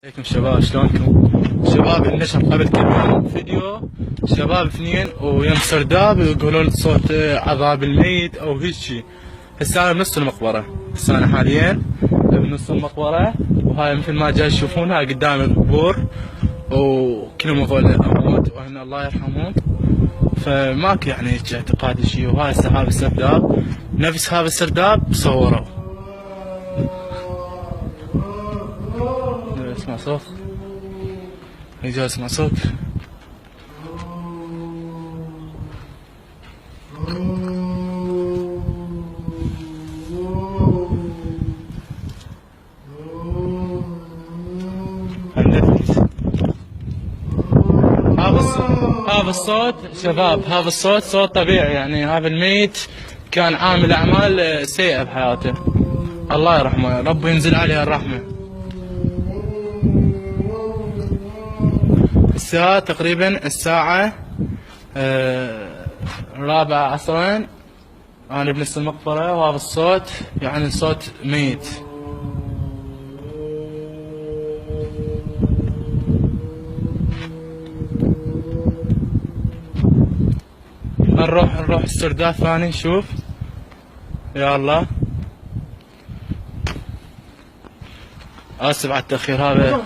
عليكم شباب، شلونكم؟ شباب نشر قبل كم يوم فيديو شباب اثنين ويم سرداب يقولون صوت عذاب الميت او هيجي. هسه انا بنص المقبرة، هسه انا حاليا بنص المقبرة، وهاي مثل ما جاي تشوفونها قدام القبور وكلهم هذول اموات وان الله يرحمهم. فماكو يعني هيك اعتقاد شيء. وهاي هسه هذا السرداب نفس هذا السرداب صوروا. اسمع صوت، يجي اسمع صوت. هذا الصوت شباب، هذا الصوت صوت طبيعي، يعني هذا الميت كان عامل اعمال سيئة بحياته، الله يرحمه يا رب وينزل عليه الرحمة. الساعة تقريبا الساعة 4 عصرا، أنا بنص المقبرة وهذا الصوت يعني صوت ميت. نروح السرداب ثاني نشوف. يا الله آسف على التأخير هذا.